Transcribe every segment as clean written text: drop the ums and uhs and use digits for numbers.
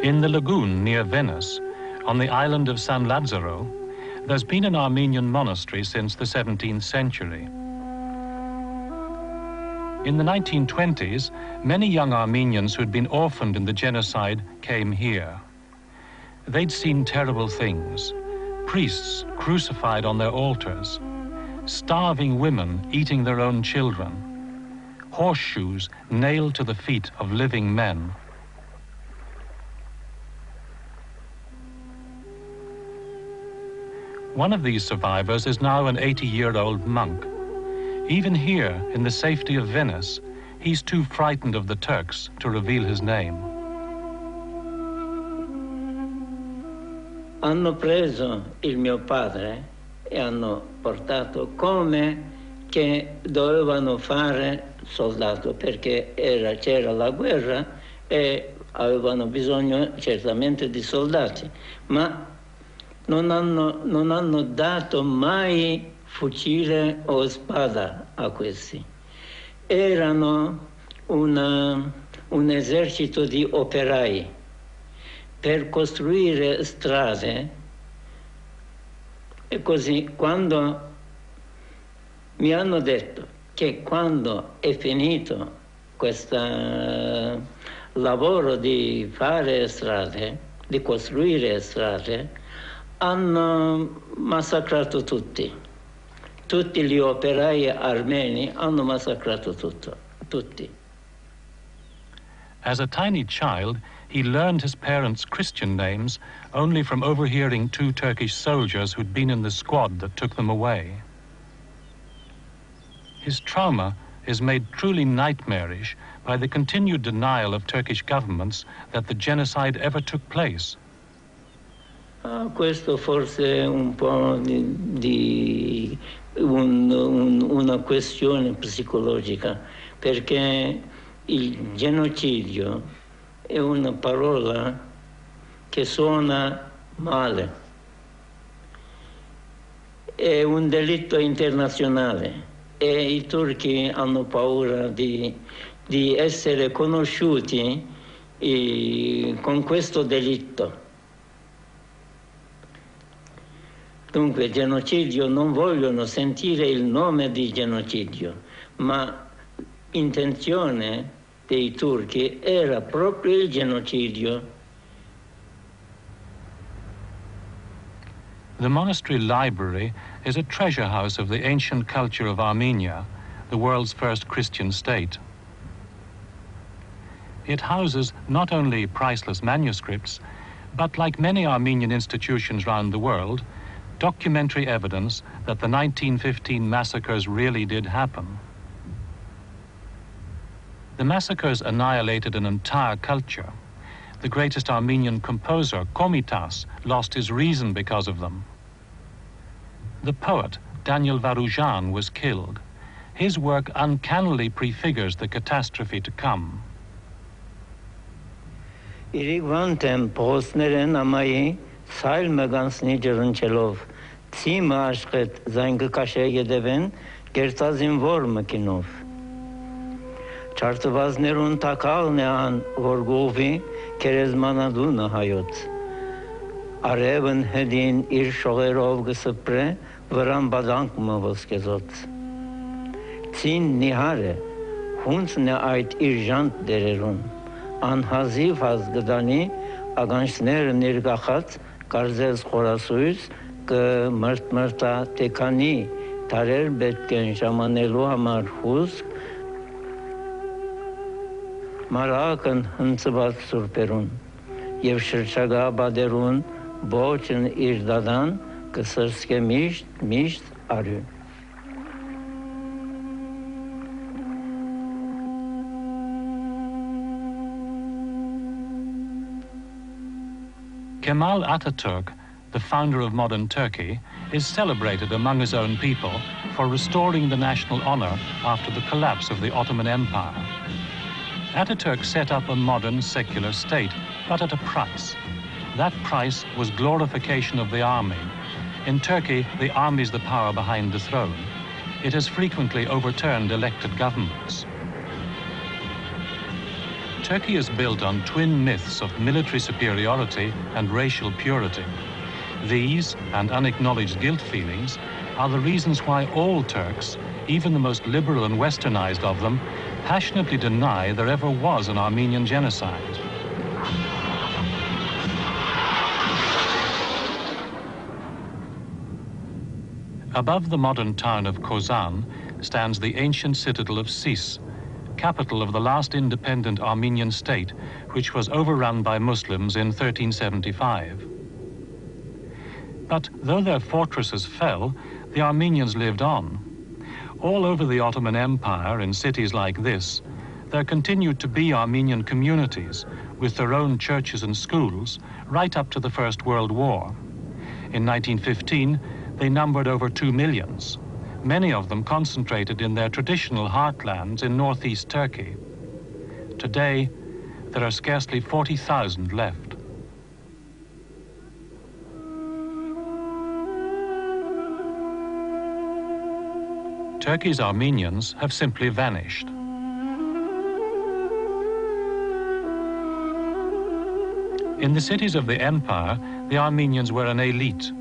In the lagoon near Venice, on the island of San Lazzaro, there's been an Armenian monastery since the 17th century. In the 1920s, many young Armenians who'd been orphaned in the genocide came here. They'd seen terrible things: priests crucified on their altars, starving women eating their own children, horseshoes nailed to the feet of living men. One of these survivors is now an 80-year-old monk. Even here, in the safety of Venice, he's too frightened of the Turks to reveal his name. Hanno preso il mio padre e hanno portato come che dovevano fare soldato, perché c'era la guerra e avevano bisogno certamente di soldati, ma non hanno dato mai fucile o spada a questi. Erano un esercito di operai per costruire strade, e così quando mi hanno detto che quando è finito questo lavoro di fare strade, di costruire strade, hanno massacrato tutti. Tutti gli operai armeni hanno massacrato tutti. As a tiny child, he learned his parents' Christian names only from overhearing two Turkish soldiers who'd been in the squad that took them away. His trauma is made truly nightmarish by the continued denial of Turkish governments that the genocide ever took place. Questo forse è un po' una questione psicologica, perché il genocidio è una parola che suona male. È un delitto internazionale e i turchi hanno paura di essere conosciuti con questo delitto. Dunque, genocidio non vogliono sentire il nome di genocidio, ma l'intenzione dei turchi era proprio il genocidio. The monastery library is a treasure house of the ancient culture of Armenia, the world's first Christian state. It houses not only priceless manuscripts, but like many Armenian institutions around the world, documentary evidence that the 1915 massacres really did happen. The massacres annihilated an entire culture. The greatest Armenian composer, Komitas, lost his reason because of them. The poet, Daniel Varoujan, was killed. His work uncannily prefigures the catastrophe to come. Իրիգվանտեմ փոսներեն ամայի սայլ մգանցնի ջրնչելով ցիմը աշխետ զանգը կաշեգե դևեն կերտազին որ մկինով չարտվածներուն տակալն է ան որ գովի կերեզմանադունը հայոց արևն հետին իր շողերով գսպրե վրան բադանք մովսկեզոց ցին նիհար է հունցն է այդ իր ժանտ դերերուն անհազիվ հազգդանի ագանչները ներգախած կարզես խորասույս կմրտմրտա տեկանի տարեր պետք են ժամանելու համար հուսք մարակն հնցված սուրպերուն և շրջագա բադերուն բոչն իր դադան կսրսկե միշտ արյուն Kemal Ataturk, the founder of modern Turkey, is celebrated among his own people for restoring the national honor after the collapse of the Ottoman Empire. Ataturk set up a modern secular state, but at a price. That price was glorification of the army. In Turkey, the army is the power behind the throne. It has frequently overturned elected governments. Turkey is built on twin myths of military superiority and racial purity. These, and unacknowledged guilt feelings, are the reasons why all Turks, even the most liberal and westernized of them, passionately deny there ever was an Armenian genocide. Above the modern town of Kozan stands the ancient citadel of Sis, capital of the last independent Armenian state, which was overrun by Muslims in 1375. But though their fortresses fell, the Armenians lived on. All over the Ottoman Empire, in cities like this, there continued to be Armenian communities with their own churches and schools right up to the First World War. In 1915, they numbered over 2 million, many of them concentrated in their traditional heartlands in northeast Turkey. Today, there are scarcely 40,000 left. Turkey's Armenians have simply vanished. In the cities of the empire, the Armenians were an elite.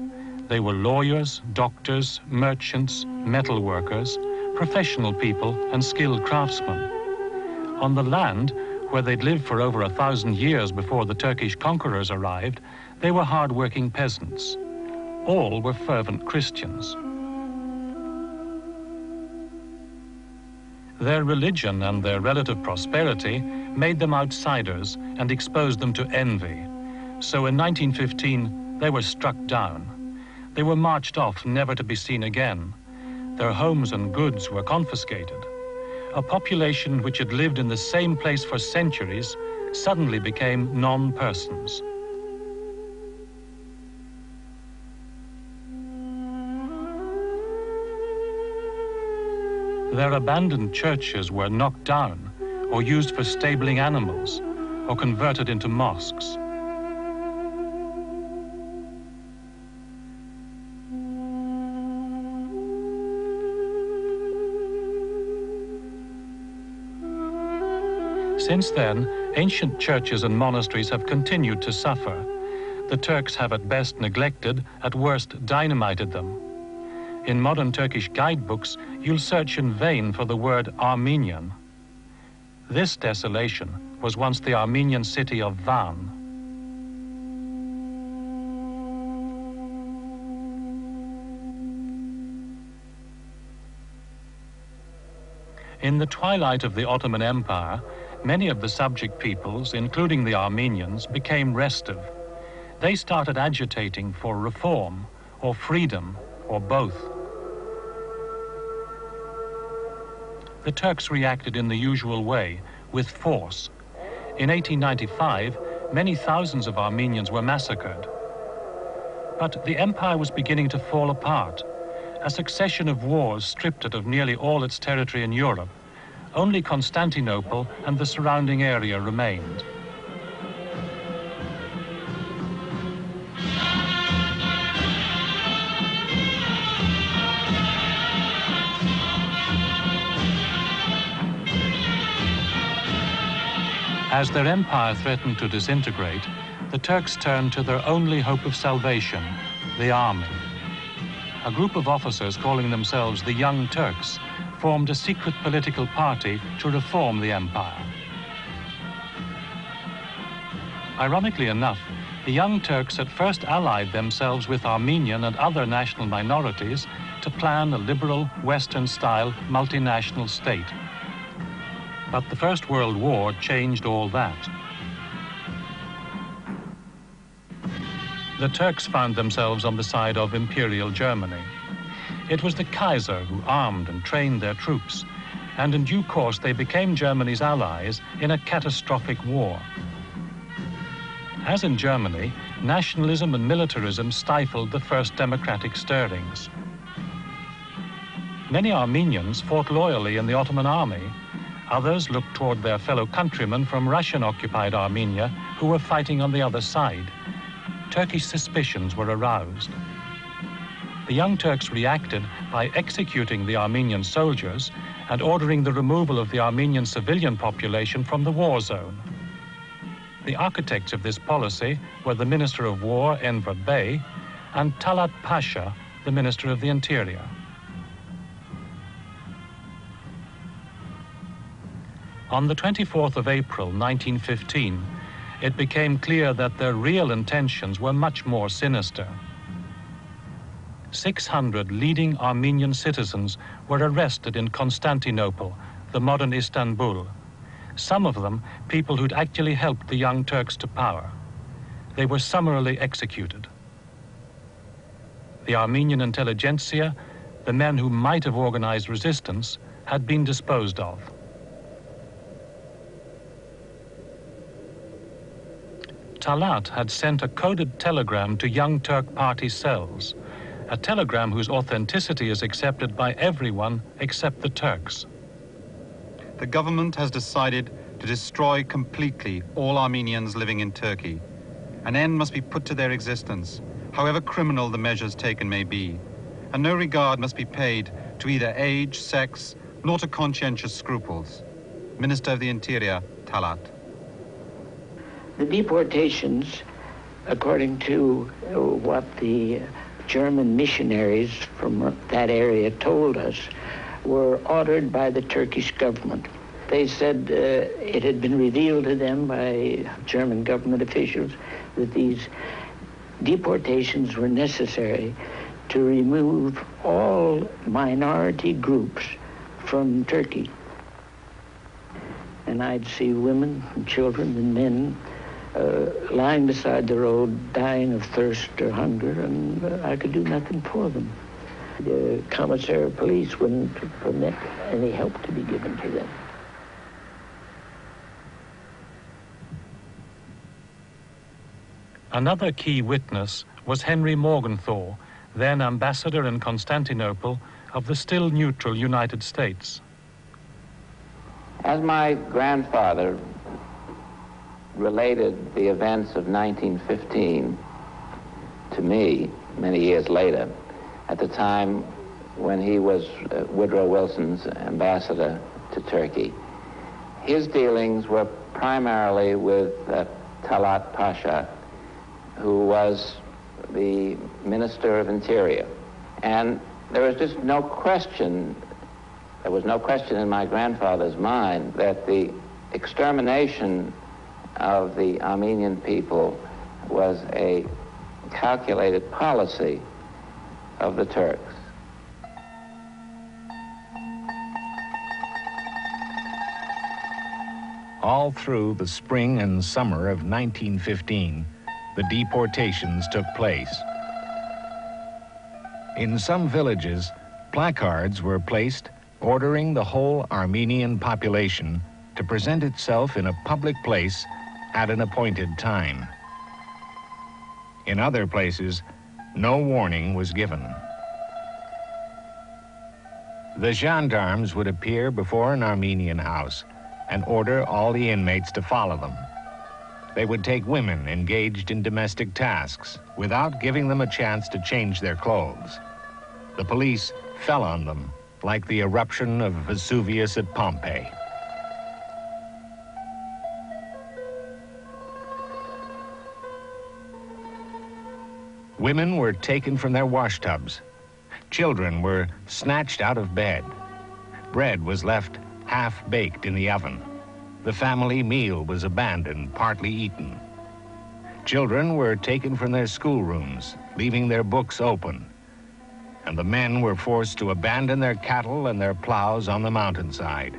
They were lawyers, doctors, merchants, metal workers, professional people, and skilled craftsmen. On the land, where they'd lived for over 1,000 years before the Turkish conquerors arrived, they were hard-working peasants. All were fervent Christians. Their religion and their relative prosperity made them outsiders and exposed them to envy. So in 1915, they were struck down. They were marched off, never to be seen again. Their homes and goods were confiscated. A population which had lived in the same place for centuries suddenly became non-persons. Their abandoned churches were knocked down or used for stabling animals or converted into mosques. Since then, ancient churches and monasteries have continued to suffer. The Turks have at best neglected, at worst dynamited them. In modern Turkish guidebooks, you'll search in vain for the word Armenian. This desolation was once the Armenian city of Van. In the twilight of the Ottoman Empire, many of the subject peoples, including the Armenians, became restive. They started agitating for reform, or freedom, or both. The Turks reacted in the usual way, with force. In 1895, many thousands of Armenians were massacred. But the empire was beginning to fall apart. A succession of wars stripped it of nearly all its territory in Europe. Only Constantinople and the surrounding area remained. As their empire threatened to disintegrate, the Turks turned to their only hope of salvation, the army. A group of officers calling themselves the Young Turks formed a secret political party to reform the empire. Ironically enough, the Young Turks at first allied themselves with Armenian and other national minorities to plan a liberal, Western-style multinational state. But the First World War changed all that. The Turks found themselves on the side of Imperial Germany. It was the Kaiser who armed and trained their troops, and in due course they became Germany's allies in a catastrophic war. As in Germany, nationalism and militarism stifled the first democratic stirrings. Many Armenians fought loyally in the Ottoman army. Others looked toward their fellow countrymen from Russian-occupied Armenia who were fighting on the other side. Turkish suspicions were aroused. The Young Turks reacted by executing the Armenian soldiers and ordering the removal of the Armenian civilian population from the war zone. The architects of this policy were the Minister of War, Enver Bey, and Talat Pasha, the Minister of the Interior. On the 24th of April, 1915, it became clear that their real intentions were much more sinister. 600 leading Armenian citizens were arrested in Constantinople, the modern Istanbul. Some of them people who'd actually helped the Young Turks to power. They were summarily executed. The Armenian intelligentsia, the men who might have organized resistance, had been disposed of. Talat had sent a coded telegram to Young Turk Party cells, a telegram whose authenticity is accepted by everyone except the Turks. The government has decided to destroy completely all Armenians living in Turkey. An end must be put to their existence, however criminal the measures taken may be, and no regard must be paid to either age, sex, nor to conscientious scruples. Minister of the Interior, Talat. The deportations, according to what the German missionaries from that area told us, were ordered by the Turkish government. They said it had been revealed to them by German government officials that these deportations were necessary to remove all minority groups from Turkey. And I'd see women and children and men lying beside the road, dying of thirst or hunger, and I could do nothing for them. The commissary of police wouldn't permit any help to be given to them. Another key witness was Henry Morgenthau, then ambassador in Constantinople of the still neutral United States. As my grandfather related the events of 1915 to me many years later, at the time when he was Woodrow Wilson's ambassador to Turkey, his dealings were primarily with Talat Pasha, who was the Minister of Interior. And there was just no question, there was no question in my grandfather's mind that the extermination of the Armenian people was a calculated policy of the Turks. All through the spring and summer of 1915, the deportations took place. In some villages, placards were placed ordering the whole Armenian population to present itself in a public place at an appointed time. In other places, no warning was given. The gendarmes would appear before an Armenian house and order all the inmates to follow them. They would take women engaged in domestic tasks without giving them a chance to change their clothes. The police fell on them like the eruption of Vesuvius at Pompeii. Women were taken from their washtubs. Children were snatched out of bed. Bread was left half-baked in the oven. The family meal was abandoned, partly eaten. Children were taken from their schoolrooms, leaving their books open. And the men were forced to abandon their cattle and their plows on the mountainside.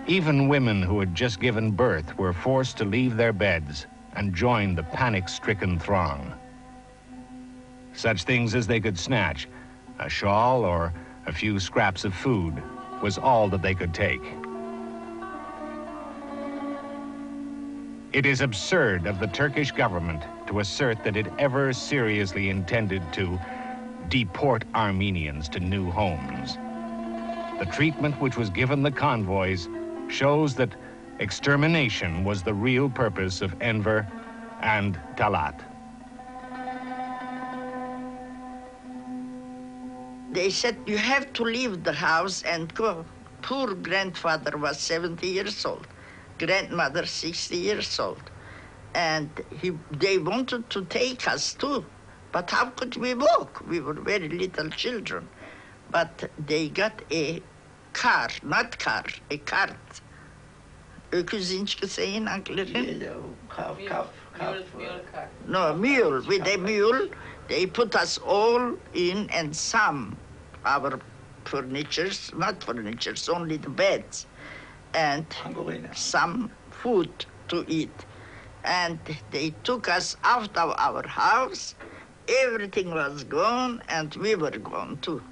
Even women who had just given birth were forced to leave their beds and join the panic-stricken throng. Such things as they could snatch, a shawl or a few scraps of food, was all that they could take. It is absurd of the Turkish government to assert that it ever seriously intended to deport Armenians to new homes. The treatment which was given the convoys shows that extermination was the real purpose of Enver and Talat. They said, you have to leave the house and go. Poor grandfather was 70 years old. grandmother, 60 years old. And they wanted to take us too. But how could we walk? We were very little children. But they got a car, not car, a cart. Öküz sayın Anglican? Mule car. No, mule. With a mule, they put us all in, and some, our furnitures, not furnitures, only the beds, and some food to eat. And they took us out of our house. Everything was gone, and we were gone too.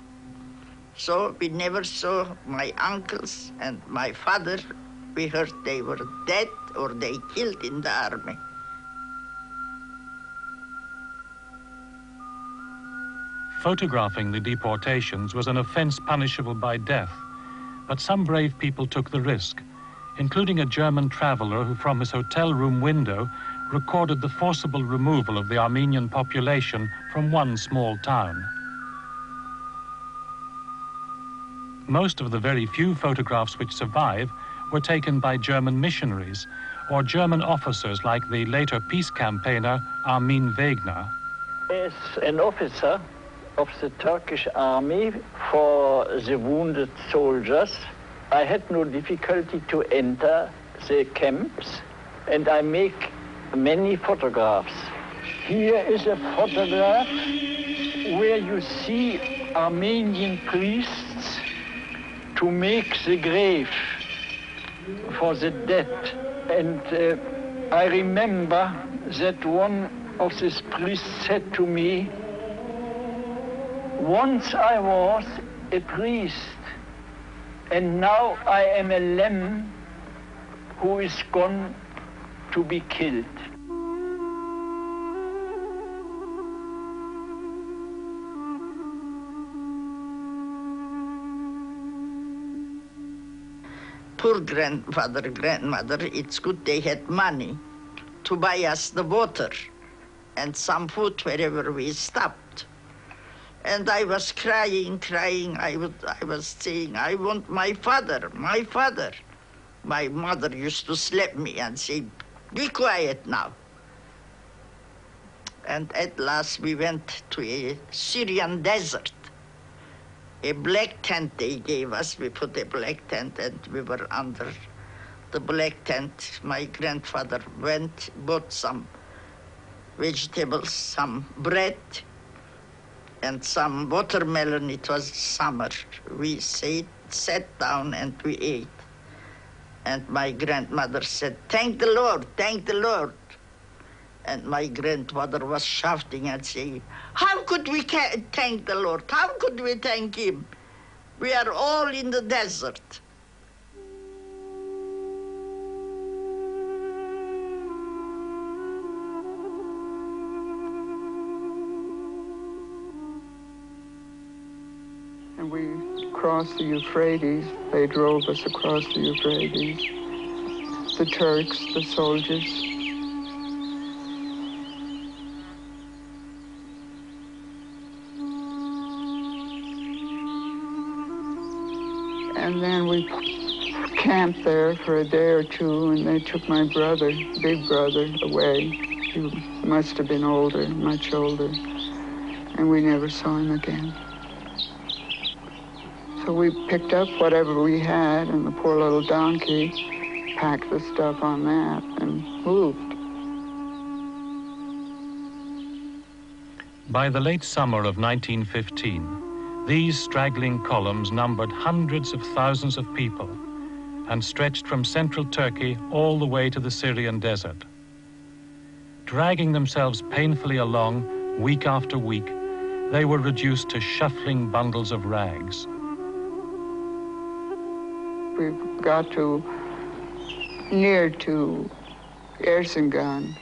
So we never saw my uncles and my father. We heard they were dead or they killed in the army. Photographing the deportations was an offense punishable by death, but some brave people took the risk, including a German traveler who from his hotel room window recorded the forcible removal of the Armenian population from one small town. Most of the very few photographs which survive were taken by German missionaries or German officers like the later peace campaigner Armin Wegner. As an officer of the Turkish army for the wounded soldiers, I had no difficulty to enter the camps, and I make many photographs. Here is a photograph where you see Armenian priests to make the grave for the dead. And I remember that one of these priests said to me, "Once I was a priest, and now I am a lamb who is gone to be killed." Poor grandfather, grandmother, it's good they had money to buy us the water and some food wherever we stopped. And I was crying. I was saying, "I want my father, my father." My mother used to slap me and say, "Be quiet now." And at last we went to a Syrian desert. A black tent they gave us. We put a black tent and we were under the black tent. My grandfather went, bought some vegetables, some bread, and some watermelon. It was summer. We sat down and we ate. And my grandmother said, "Thank the Lord, thank the Lord." And my grandfather was shouting and saying, "How could we thank the Lord? How could we thank him? We are all in the desert." And we crossed the Euphrates. They drove us across the Euphrates. The Turks, the soldiers. And then we camped there for a day or two, and they took my brother, big brother, away. He must have been older, much older, and we never saw him again. So we picked up whatever we had, and the poor little donkey packed the stuff on that and moved. By the late summer of 1915, these straggling columns numbered hundreds of thousands of people and stretched from central Turkey all the way to the Syrian desert. Dragging themselves painfully along week after week, they were reduced to shuffling bundles of rags. We got near to Erzincan,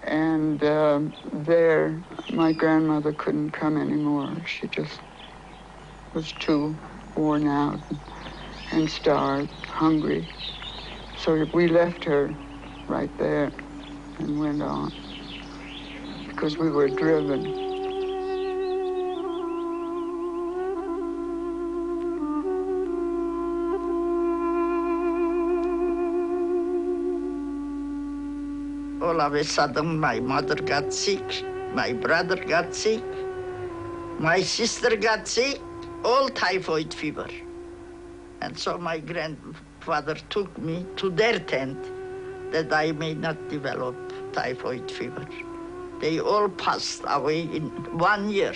and there my grandmother couldn't come anymore. She just was too worn out and starved, hungry. So we left her right there and went on because we were driven. all of a sudden my mother got sick, my brother got sick, my sister got sick, all typhoid fever. And so my grandfather took me to their tent that I may not develop typhoid fever. They all passed away in 1 year.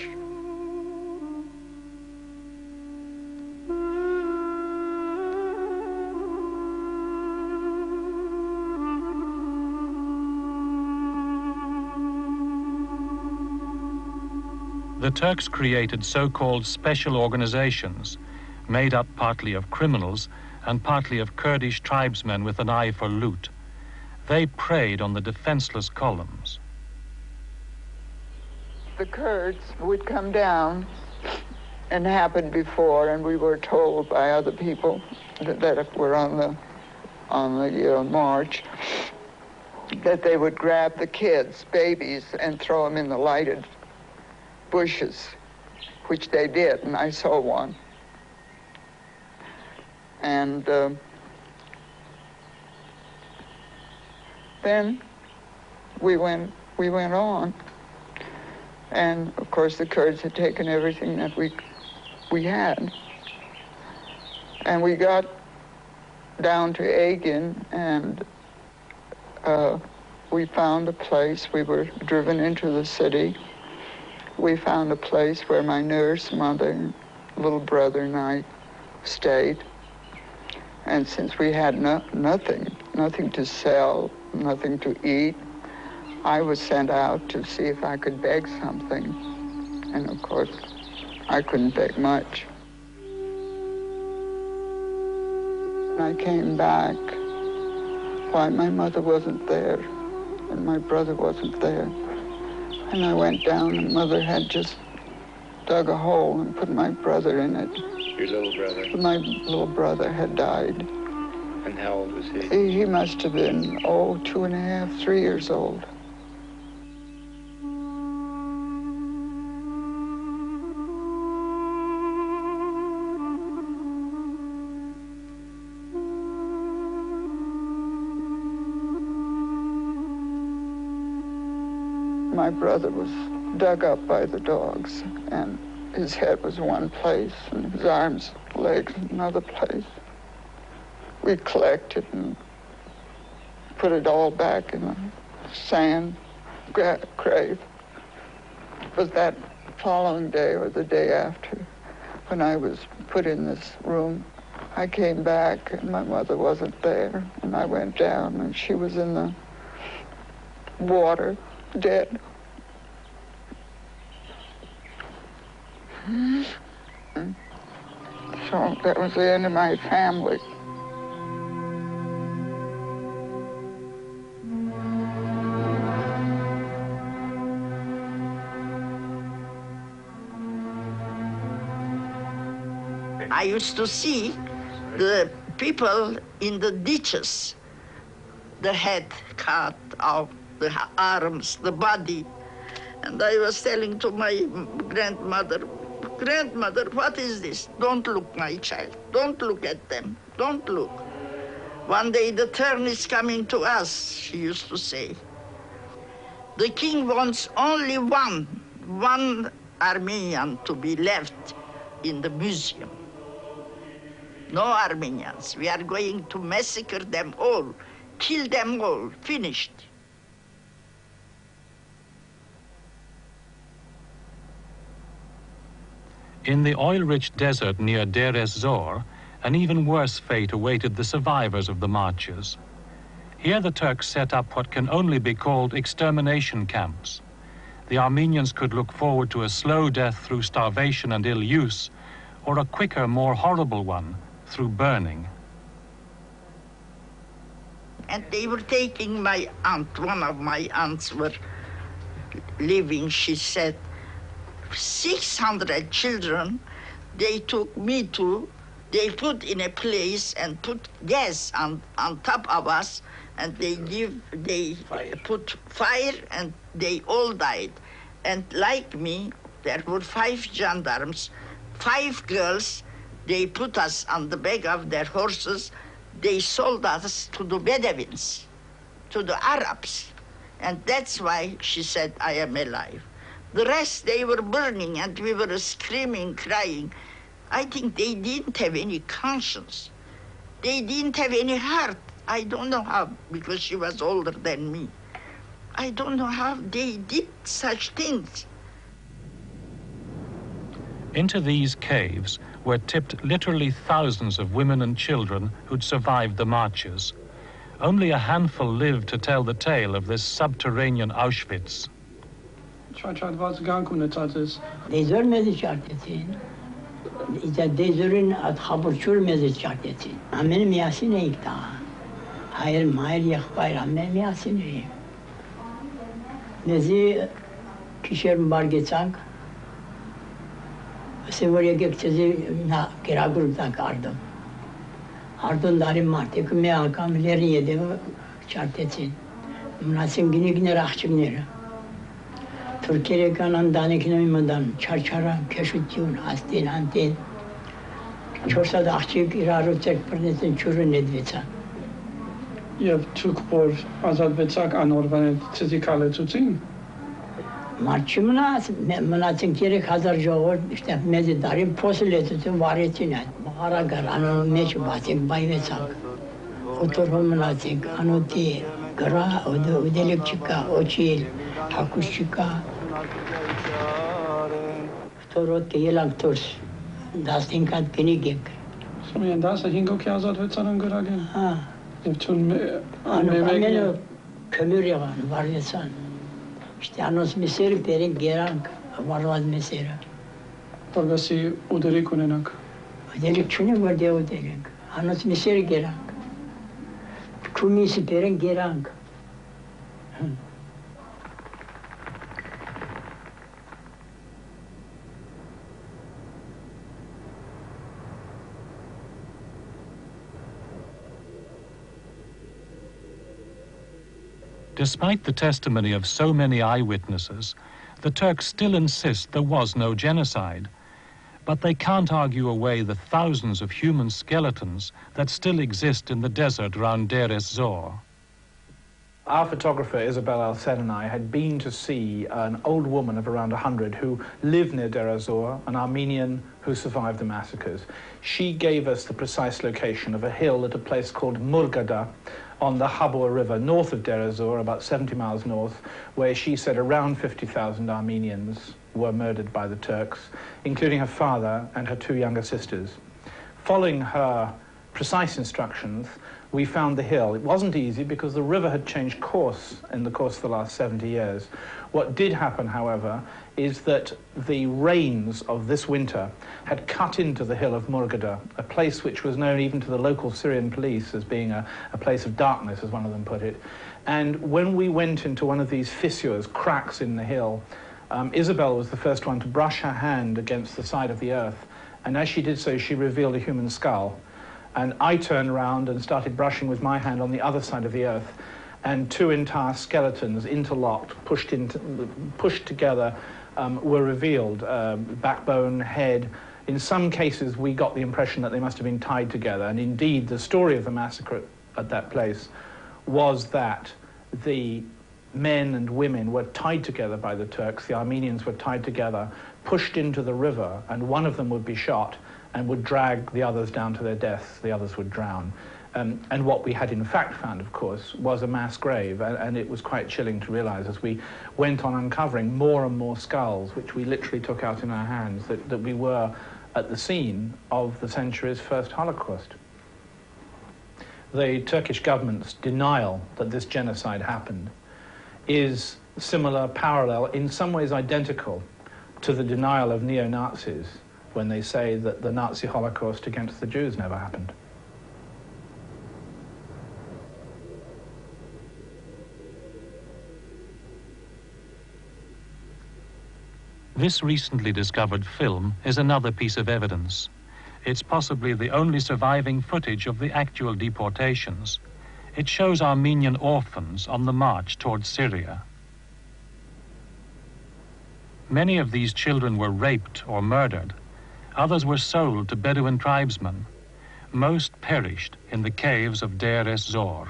The Turks created so-called special organizations, made up partly of criminals and partly of Kurdish tribesmen with an eye for loot. They preyed on the defenseless columns. The Kurds would come down, and happened before, and we were told by other people that were on the march, that they would grab the kids, babies, and throw them in the lighted bushes, which they did, and I saw one. And then we went on, and of course the Kurds had taken everything that we had, and we got down to Agen, and we found a place. We were driven into the city. We found a place where my nurse, mother, little brother, and I stayed. And since we had nothing to sell, nothing to eat, I was sent out to see if I could beg something. And of course, I couldn't beg much. And I came back. Why, my mother wasn't there, and my brother wasn't there. And I went down, and Mother had just dug a hole and put my brother in it. Your little brother? My little brother had died. And how old was he? He must have been, 2.5, 3 years old. My brother was dug up by the dogs, and his head was one place, and his arms, legs, another place. We collected and put it all back in the sand grave. It was that following day or the day after, when I was put in this room, I came back and my mother wasn't there, and I went down and she was in the water, dead. So that was the end of my family. I used to see the people in the ditches, the head cut off, the arms, the body. And I was telling to my grandmother, what is this? Don't look, my child. Don't look at them. Don't look. One day the turn is coming to us, she used to say. The king wants only one Armenian to be left in the museum. No Armenians. We are going to massacre them all, kill them all, finished. In the oil-rich desert near Deir ez-Zor, an even worse fate awaited the survivors of the marches. Here the Turks set up what can only be called extermination camps. The Armenians could look forward to a slow death through starvation and ill use, or a quicker, more horrible one through burning. And they were taking my aunt, one of my aunts were living, she said, 600 children, they took me to, they put in a place and put gas on top of us, and they put fire, and they all died. And like me, there were 5 gendarmes, 5 girls, they put us on the back of their horses, they sold us to the Bedouins, to the Arabs. And that's why she said, I am alive. The rest, they were burning and we were screaming, crying. I think they didn't have any conscience. They didn't have any heart. I don't know how, because she was older than me. I don't know how they did such things. Into these caves were tipped literally thousands of women and children who'd survived the marches. Only a handful lived to tell the tale of this subterranean Auschwitz. Ardın darim martı kime akam lerin yedi çartetin. Münasım günü rakçımları. Türkiye kanan danikine mimadan çarçara keşütçün hastin antin. Çorsa da akçık irarı çek pernetin çürü nedveça. Եվ Թուրք որ ազատվեցակ անորվել ցեզի քալեցուցին Marçı münasım gerek hazır joğur işte mezi darim posuletütün varetine. Ara gar ano meç basık bayveçak. Oturma münasım anoti gra ödelik çıka oçil hakuş çıka. Torot ke yelang turs. Dastin kat kinigek. Սոմյան 15 ազատվեցան անգրագեն Ha. Եվ ցուն Ano kömür yagan varyesan. İşte anos meseri perin gerank varvad meseri. որովհետեւ ուդերիկ ունենանք Ödelik çünü var diye ödelik. Anos meseri gerank. Kumisi perin gerank. Despite the testimony of so many eyewitnesses, the Turks still insist there was no genocide. But they can't argue away the thousands of human skeletons that still exist in the desert around Deir ez-Zor. Our photographer, Isabel Alsen, and I had been to see an old woman of around 100 who lived near Deir ez-Zor, an Armenian who survived the massacres. She gave us the precise location of a hill at a place called Murgada on the Habur River, north of Deir ez-Zor, about 70 miles north, where she said around 50,000 Armenians were murdered by the Turks, including her father and her 2 younger sisters. Following her precise instructions, we found the hill. It wasn't easy because the river had changed course in the course of the last 70 years. What did happen, however, is that the rains of this winter had cut into the hill of Murgada, a place which was known even to the local Syrian police as being a place of darkness, as one of them put it. And when we went into one of these fissures, cracks in the hill, Isabel was the first one to brush her hand against the side of the earth, and as she did so, she revealed a human skull. And I turned around and started brushing with my hand on the other side of the earth, and 2 entire skeletons, interlocked, pushed together, were revealed, backbone, head. In some cases, we got the impression that they must have been tied together, and indeed, the story of the massacre at that place was that the men and women were tied together by the Turks, the Armenians were tied together, pushed into the river, and one of them would be shot and would drag the others down to their deaths, the others would drown. And what we had in fact found, of course, was a mass grave, and it was quite chilling to realize as we went on uncovering more and more skulls, which we literally took out in our hands, that we were at the scene of the century's first Holocaust. The Turkish government's denial that this genocide happened is similar, parallel, in some ways identical to the denial of neo-Nazis when they say that the Nazi Holocaust against the Jews never happened. This recently discovered film is another piece of evidence. It's possibly the only surviving footage of the actual deportations. It shows Armenian orphans on the march towards Syria. Many of these children were raped or murdered. Others were sold to Bedouin tribesmen. Most perished in the caves of Deir ez-Zor.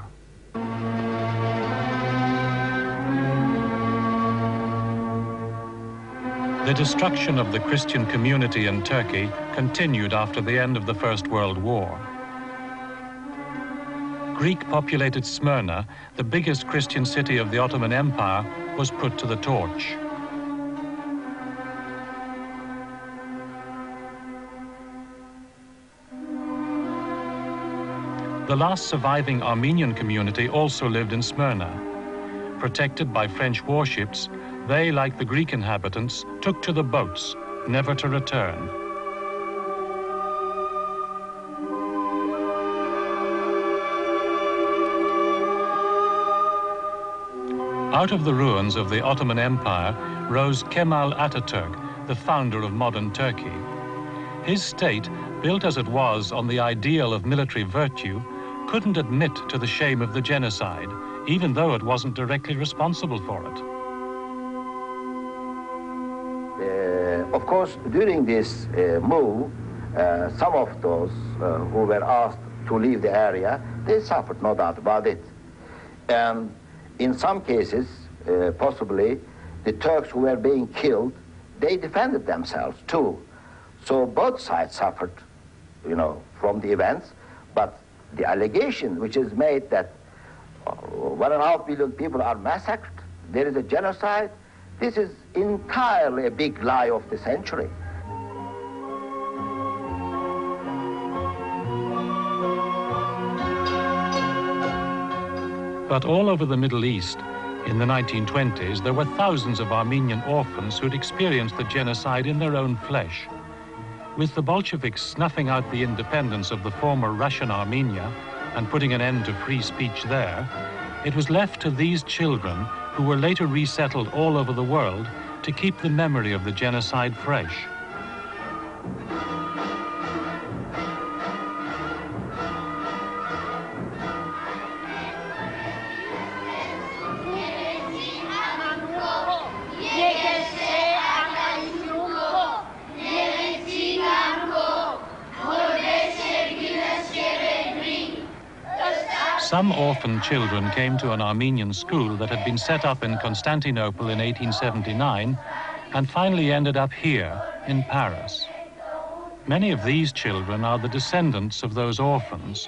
The destruction of the Christian community in Turkey continued after the end of the First World War. Greek-populated Smyrna, the biggest Christian city of the Ottoman Empire, was put to the torch. The last surviving Armenian community also lived in Smyrna. Protected by French warships, they, like the Greek inhabitants, took to the boats, never to return. Out of the ruins of the Ottoman Empire rose Kemal Atatürk, the founder of modern Turkey. His state, built as it was on the ideal of military virtue, couldn't admit to the shame of the genocide, even though it wasn't directly responsible for it. Of course, during this move, some of those who were asked to leave the area, they suffered, no doubt about it. And in some cases, possibly, the Turks who were being killed, they defended themselves too. So both sides suffered, from the events, but the allegation which is made that 1.5 million people are massacred, there is a genocide, this is entirely a big lie of the century. But all over the Middle East, in the 1920s, there were thousands of Armenian orphans who'd experienced the genocide in their own flesh. With the Bolsheviks snuffing out the independence of the former Russian Armenia and putting an end to free speech there, it was left to these children, who were later resettled all over the world, to keep the memory of the genocide fresh. Some orphan children came to an Armenian school that had been set up in Constantinople in 1879 and finally ended up here in Paris. Many of these children are the descendants of those orphans.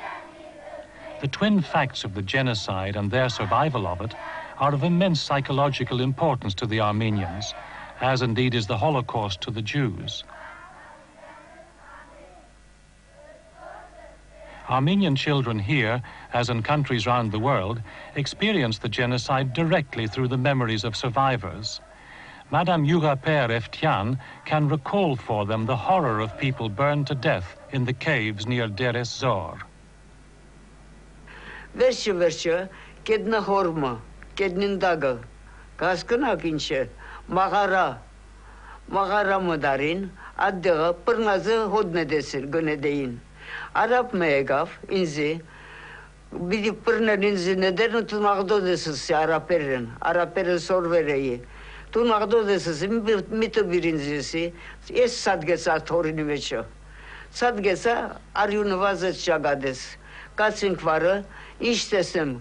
The twin facts of the genocide and their survival of it are of immense psychological importance to the Armenians, as indeed is the Holocaust to the Jews. Armenian children here, as in countries around the world, experience the genocide directly through the memories of survivors. Madame Yuraper Eftian can recall for them the horror of people burned to death in the caves near Deir ez-Zor. Վերջը, կետնը հորմը, կետնին դագը, կասկնակ ինչ է, մաղարա մդարին, ադդեղը պրնազը հոդն է դեսիր գնեդեին. Արապ մը եկավ, ինձի, բիդի պրներ ինձի նեդերն ու մաղդոդ եսս արապերն սորվեր էի. Դու մաղդոդ եսս, միտը բիր ինձի, ես սադգեցա թորինի մեջը. Սադգեցա, արյունը վազեց ճագադես. Կացինք վարը, ինչ տեսեմ,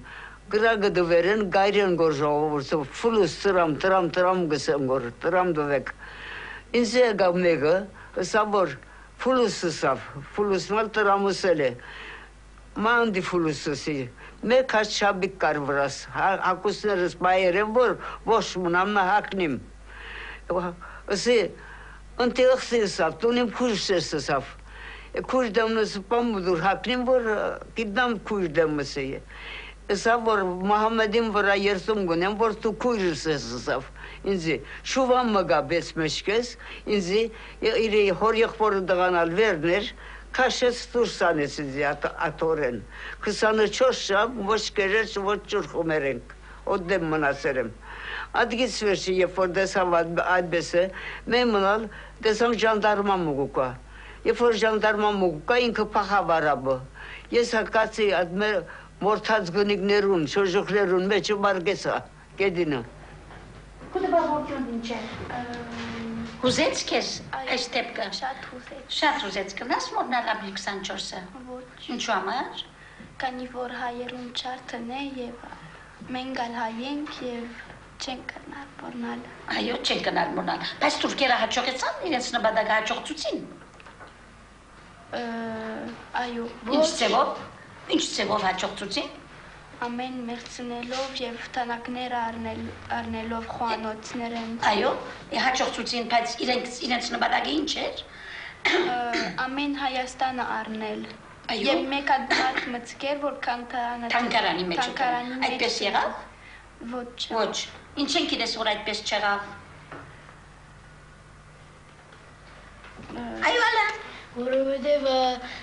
գրագը դվերեն, գայրեն գոր ժողովուրդը, ֆուլուս տրամ գսեմ գոր, տրամ դվեք. Ինձի եկավ մեկը, ըսա որ, ֆուլուսմալ տրամուսել է, մանդի ֆուլուսուսի, մեկ հաց շաբիկ կար վրաս, հակուսներս բայեր են, որ ոչ մնամնա հակնիմ. Ասի, ընտի ըխսի ըսավ, տունիմ քույրս ես ըսավ, քույր դեմնս պամուդուր հակնիմ, որ կիդնամ քույր դեմս է. Ըսավ, որ Մահամեդին վրա երսում գունեմ, որ դու քույրս ես ըսավ. Ինձի շուվան մգաբեց մեջքես, ինձի իր հոր եղբորը դղանալ վերներ, քաշեց դուրս անեց ինձի աթորեն. 24 շամ ոչ կերեց, ոչ ջուր խումերենք, օդեմ մնացել եմ. Ադգից վերջի, երբ որ դեսավ այդպես է, մենք մնալ դեսանք ժանդարման մուգուկա. Երբ որ ժանդարման մուգուկա, ինքը փախավարաբը. Ես հակացի մորթած գնիկներուն, շոժուխներուն մեջը մարգեցա, կեդինը. Քուդը բաղորդյոն ինչ է։ Հուզեց կեզ այս տեպկը։ Շատ հուզեց կնաս մորնալաբի 24-ը։ Ինչու համար։ Կանի որ հայերուն չարթն է և մենք գալ հայենք և չենք կնալ։ Բառնալ։ Այո, չեն գնալ մոնալ։ Բայց թուրքերը հաջողեցան իրենց նպատակը հաջողեցին։ Այո, Ինչ ձևով։ Ինչ ձևով հաջողեցին։ Ամեն մերցնելով եւ տանակները առնելով խոհանոցներն։ Այո, հաջողեցին, բայց իրենց նպատակը ինչ էր։ Ամեն Հայաստանը առնել։ Եվ մեկ հատ մտքեր, որ թանկարանի մեջ։ Այդպես եղավ։ Ոչ։ Ինչ են գիտես, որ այդպես չեղավ։ Այո, ալա։ Որովհետև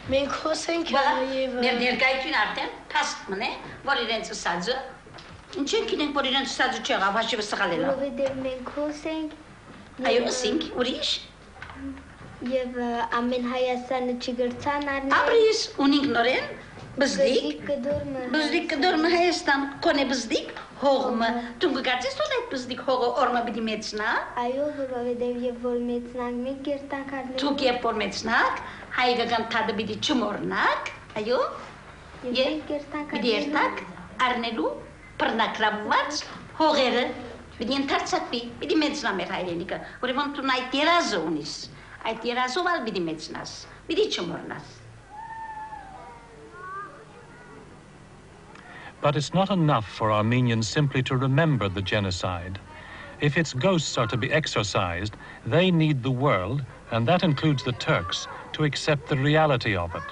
մենք խոսենք եւ մեր ներկայություն արդեն փաստ մնե, որ իրենց ասածը ինչ են գիտենք, որ իրենց ասածը չեղավ, հաշիվը սխալ է։ Որովհետև մենք խոսենք։ Այո, ասենք, ուրիշ։ Եվ ամեն Հայաստանը չգրցան առնել։ Ապրիս, ունինք նորեն, բզդիկ կդորմը Հայաստան, կոնե բզդիկ, հողմը, դու կգարցես որ այդ բզդիկ հողը օրմը բիդի մեծնա։ Այո, որովհետև եւ որ մեծնանք, մենք գերտանք առնել։ Դուք երբ որ մեծնաք, հայկական թադը բիդի չմորնաք, այո, եւ բիդի երտակ առնելու բռնակրաբված հողերը բիդի ընթարցակվի, բիդի մեծնա մեր հայրենիքը, ուրեմն դու այդ երազը ունիս, այդ երազով ալ բիդի մեծնաս, բիդի չմորնաս։ But it's not enough for Armenians simply to remember the genocide. If its ghosts are to be exorcised, they need the world, and that includes the Turks, to accept the reality of it.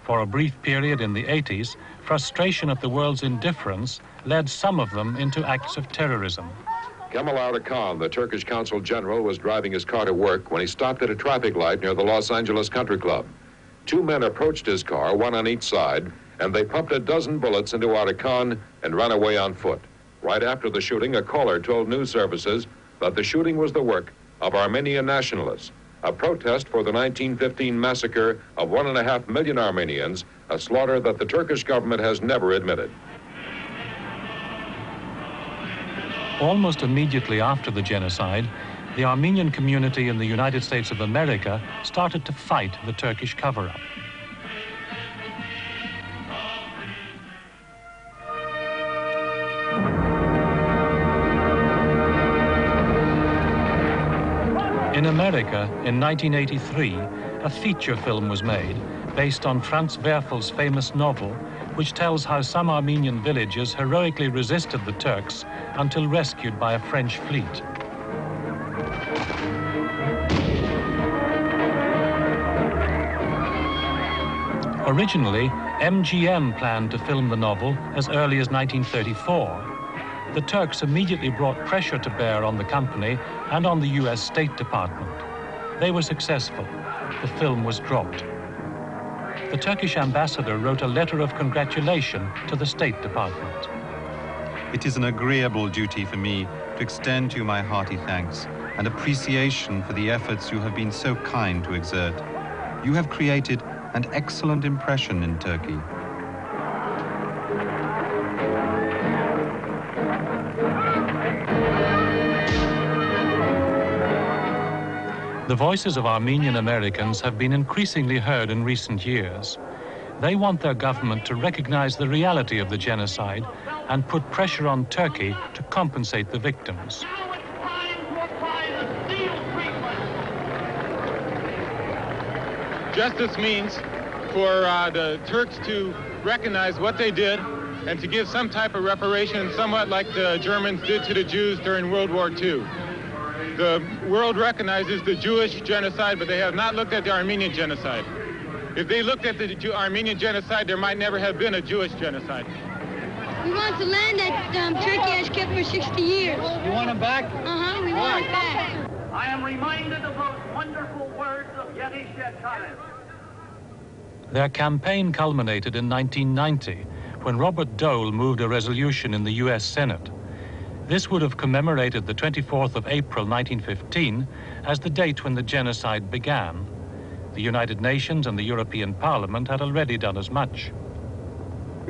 For a brief period in the 80s, frustration at the world's indifference led some of them into acts of terrorism. Kemal Khan, the Turkish consul general, was driving his car to work when he stopped at a traffic light near the Los Angeles Country Club. Two men approached his car, one on each side, and they pumped a dozen bullets into Khan and ran away on foot. Right after the shooting, a caller told news services that the shooting was the work of Armenian nationalists, a protest for the 1915 massacre of 1.5 million Armenians, a slaughter that the Turkish government has never admitted. Almost immediately after the genocide, the Armenian community in the United States of America started to fight the Turkish cover-up. In America, in 1983, a feature film was made based on Franz Werfel's famous novel, which tells how some Armenian villagers heroically resisted the Turks until rescued by a French fleet. Originally, MGM planned to film the novel as early as 1934. The Turks immediately brought pressure to bear on the company and on the US State Department. They were successful. The film was dropped. The Turkish ambassador wrote a letter of congratulation to the State Department. It is an agreeable duty for me to extend to you my hearty thanks and appreciation for the efforts you have been so kind to exert. You have created an excellent impression in Turkey. The voices of Armenian Americans have been increasingly heard in recent years. They want their government to recognize the reality of the genocide and put pressure on Turkey to compensate the victims. Justice means for the Turks to recognize what they did and to give some type of reparation, somewhat like the Germans did to the Jews during World War II. The world recognizes the Jewish genocide, but they have not looked at the Armenian genocide. If they looked at the Armenian genocide, there might never have been a Jewish genocide. We want the land that Turkey has kept for 60 years. You want them back? Uh-huh, we want it back. I am reminded of those wonderful words of Yeti Shekharev. Their campaign culminated in 1990, when Robert Dole moved a resolution in the US Senate. This would have commemorated the 24th of April 1915 as the date when the genocide began. The United Nations and the European Parliament had already done as much.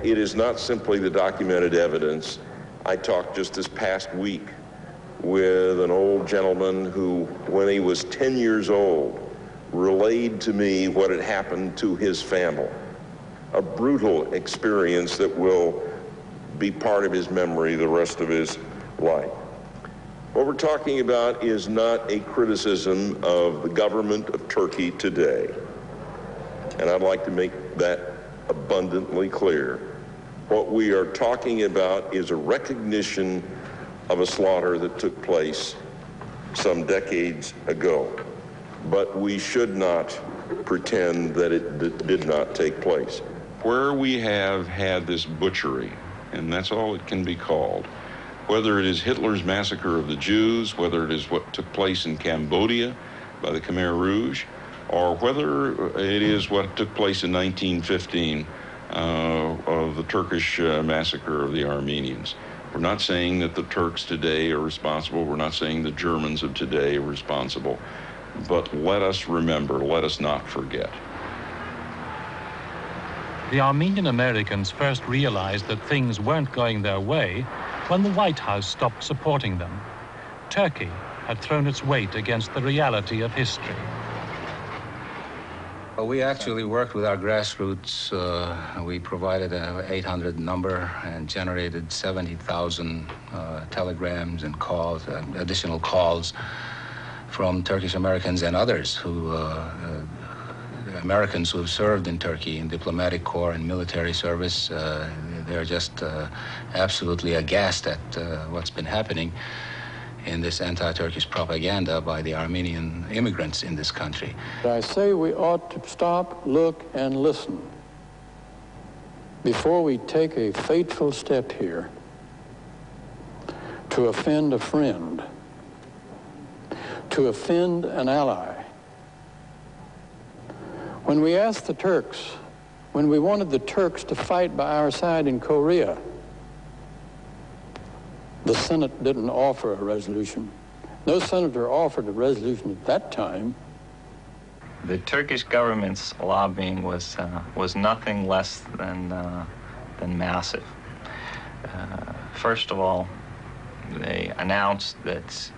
It is not simply the documented evidence. I talked just this past week with an old gentleman who, when he was 10 years old, relayed to me what had happened to his family. A brutal experience that will be part of his memory the rest of his life. What we're talking about is not a criticism of the government of Turkey today. And I'd like to make that abundantly clear. What we are talking about is a recognition of a slaughter that took place some decades ago. But we should not pretend that it did not take place. Where we have had this butchery, and that's all it can be called, whether it is Hitler's massacre of the Jews, whether it is what took place in Cambodia by the Khmer Rouge, or whether it is what took place in 1915 of the Turkish massacre of the Armenians. We're not saying that the Turks today are responsible. We're not saying the Germans of today are responsible. But let us remember, let us not forget. The Armenian Americans first realized that things weren't going their way when the White House stopped supporting them. Turkey had thrown its weight against the reality of history. Well, we actually worked with our grassroots. We provided an 800 number and generated 70,000 telegrams and calls, additional calls from Turkish Americans and others who, Americans who have served in Turkey in diplomatic corps and military service. They're just absolutely aghast at what's been happening in this anti-Turkish propaganda by the Armenian immigrants in this country. I say we ought to stop, look, and listen before we take a fateful step here to offend a friend, to offend an ally. When we asked the Turks, when we wanted the Turks to fight by our side in Korea, the Senate didn't offer a resolution. No senator offered a resolution at that time. The Turkish government's lobbying was nothing less than massive. First of all, they announced that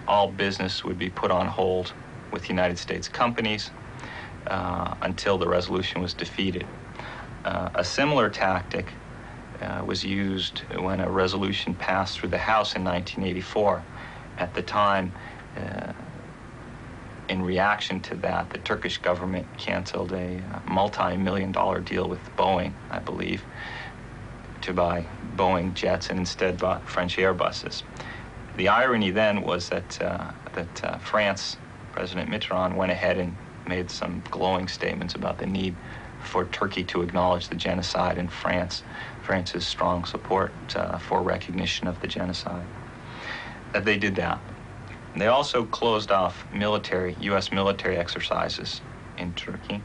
all business would be put on hold with United States companies until the resolution was defeated. A similar tactic was used when a resolution passed through the House in 1984. At the time, in reaction to that, the Turkish government canceled a multi-million-dollar deal with Boeing, I believe, to buy Boeing jets and instead bought French Airbuses. The irony then was that France, President Mitterrand, went ahead and made some glowing statements about the need for Turkey to acknowledge the genocide in France's strong support for recognition of the genocide. They did that. They also closed off U.S. military exercises in Turkey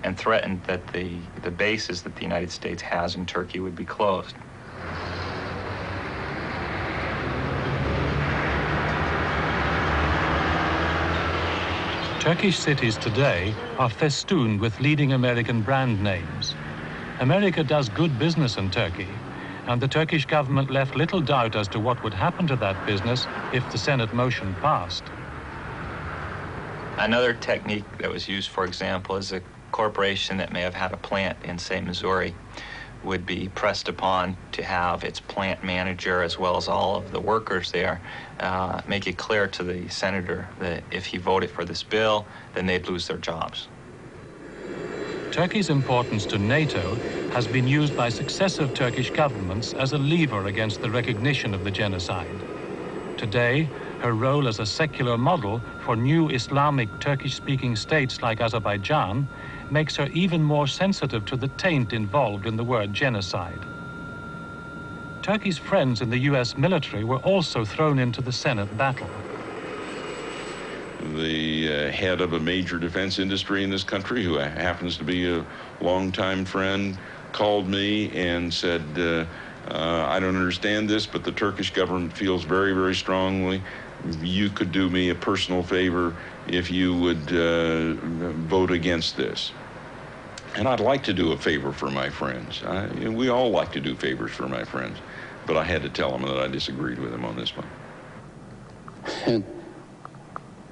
and threatened that the bases that the United States has in Turkey would be closed. Turkish cities today are festooned with leading American brand names. America does good business in Turkey, and the Turkish government left little doubt as to what would happen to that business if the Senate motion passed. Another technique that was used, for example, is a corporation that may have had a plant in, say, Missouri would be pressed upon to have its plant manager as well as all of the workers there make it clear to the senator that if he voted for this bill, then they'd lose their jobs. Turkey's importance to NATO has been used by successive Turkish governments as a lever against the recognition of the genocide. Today, her role as a secular model for new Islamic Turkish-speaking states like Azerbaijan makes her even more sensitive to the taint involved in the word genocide. Turkey's friends in the U.S. military were also thrown into the Senate battle. The head of a major defense industry in this country, who happens to be a longtime friend, called me and said, I don't understand this, but the Turkish government feels very, very strongly. You could do me a personal favor if you would vote against this. And I'd like to do a favor for my friends. We all like to do favors for my friends, but I had to tell them that I disagreed with them on this one. And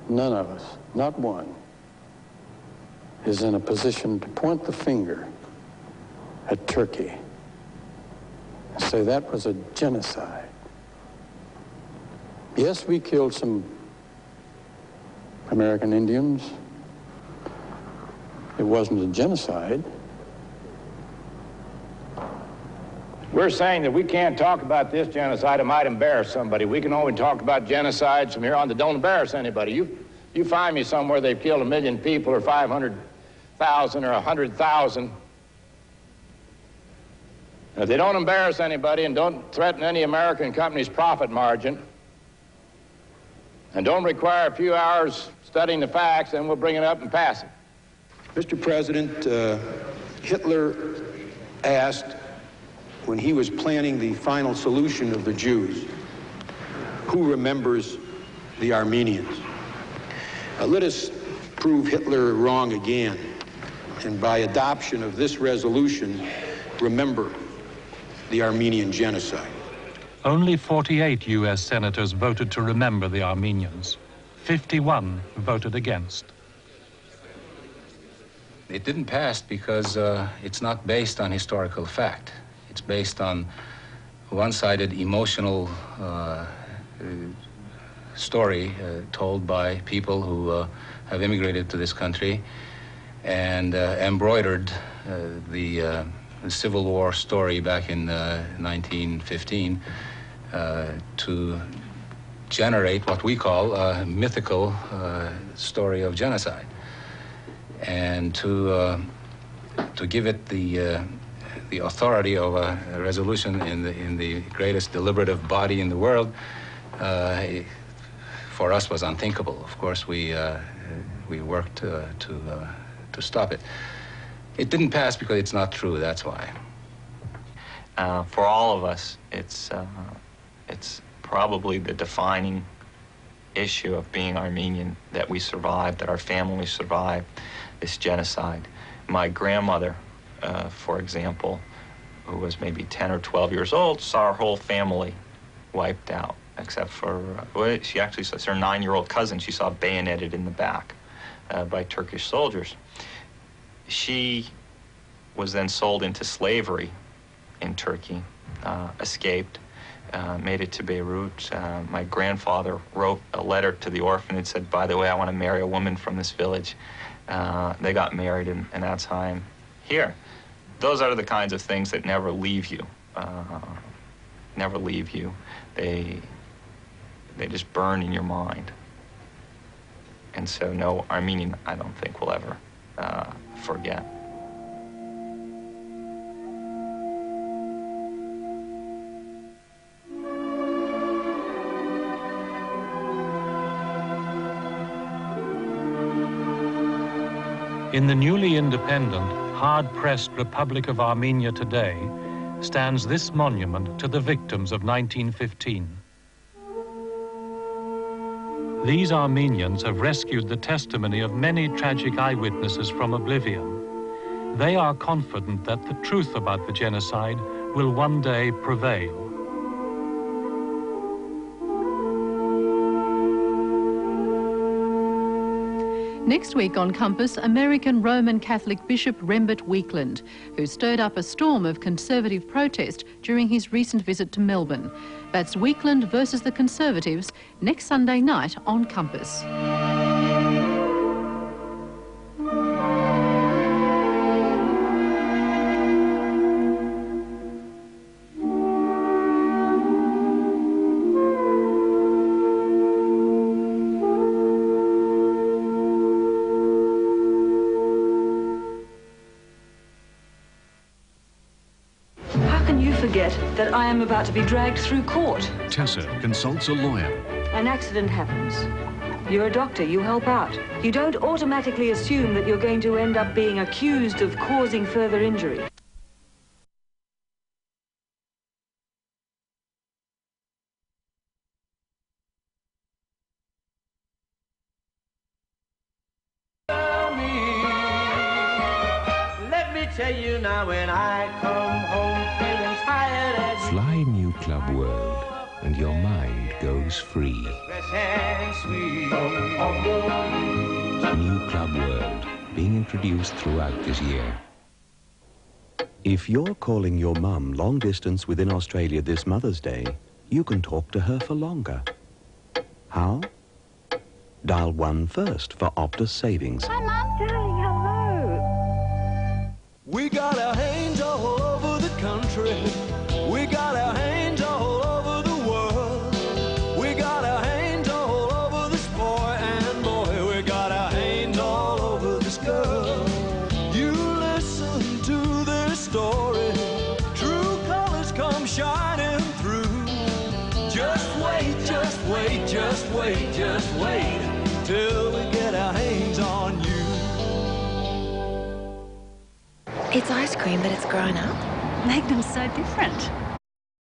none of us, not one, is in a position to point the finger at Turkey and say that was a genocide. Yes, we killed some American Indians. It wasn't a genocide. We're saying that we can't talk about this genocide. It might embarrass somebody. We can only talk about genocides from here on that don't embarrass anybody. You find me somewhere they've killed 1 million people or 500,000 or 100,000. If they don't embarrass anybody and don't threaten any American company's profit margin and don't require a few hours studying the facts, then we'll bring it up and pass it. Mr. President, Hitler asked, when he was planning the final solution of the Jews, who remembers the Armenians? Let us prove Hitler wrong again, and by adoption of this resolution, remember the Armenian genocide. Only 48 U.S. senators voted to remember the Armenians. 51 voted against. It didn't pass because it's not based on historical fact. It's based on one-sided emotional story told by people who have immigrated to this country and embroidered the Civil War story back in 1915 to generate what we call a mythical story of genocide, and to give it the authority of a resolution in the greatest deliberative body in the world, for us was unthinkable. Of course, we worked to stop it. It didn't pass because it's not true, that's why. For all of us, it's probably the defining issue of being Armenian, that we survived, that our family survived this genocide. My grandmother, for example, who was maybe 10 or 12 years old, saw her whole family wiped out, except for, she actually saw her 9-year-old cousin, she saw bayoneted in the back by Turkish soldiers. She was then sold into slavery in Turkey, escaped, made it to Beirut. My grandfather wrote a letter to the orphanage, said, by the way, I want to marry a woman from this village. They got married, and that's how I'm here. Those are the kinds of things that never leave you. Never leave you. They just burn in your mind. And so no Armenian, I don't think, will ever forget. In the newly independent, hard-pressed Republic of Armenia today stands this monument to the victims of 1915. These Armenians have rescued the testimony of many tragic eyewitnesses from oblivion. They are confident that the truth about the genocide will one day prevail. Next week on Compass, American Roman Catholic Bishop Rembert Weekland, who stirred up a storm of conservative protest during his recent visit to Melbourne. That's Weekland versus the Conservatives next Sunday night on Compass. That I am about to be dragged through court. Tessa consults a lawyer. An accident happens. You're a doctor, you help out. You don't automatically assume that you're going to end up being accused of causing further injury. Let me tell you now, when I come home feeling tired as Fly New Club World, and your mind goes free. New Club World, being introduced throughout this year. If you're calling your mum long distance within Australia this Mother's Day, you can talk to her for longer. How? Dial 1 first for Optus Savings. Hi, Mum. Darling, hello. We got our hands all over the country. We got our hands all over the world. We got our hands all over this boy, and boy, we got our hands all over this girl. You listen to their story. True colors come shining through. Just wait, just wait, just wait, just wait till we get our hands on you. It's ice cream, but it's grown up. Magnum's so different.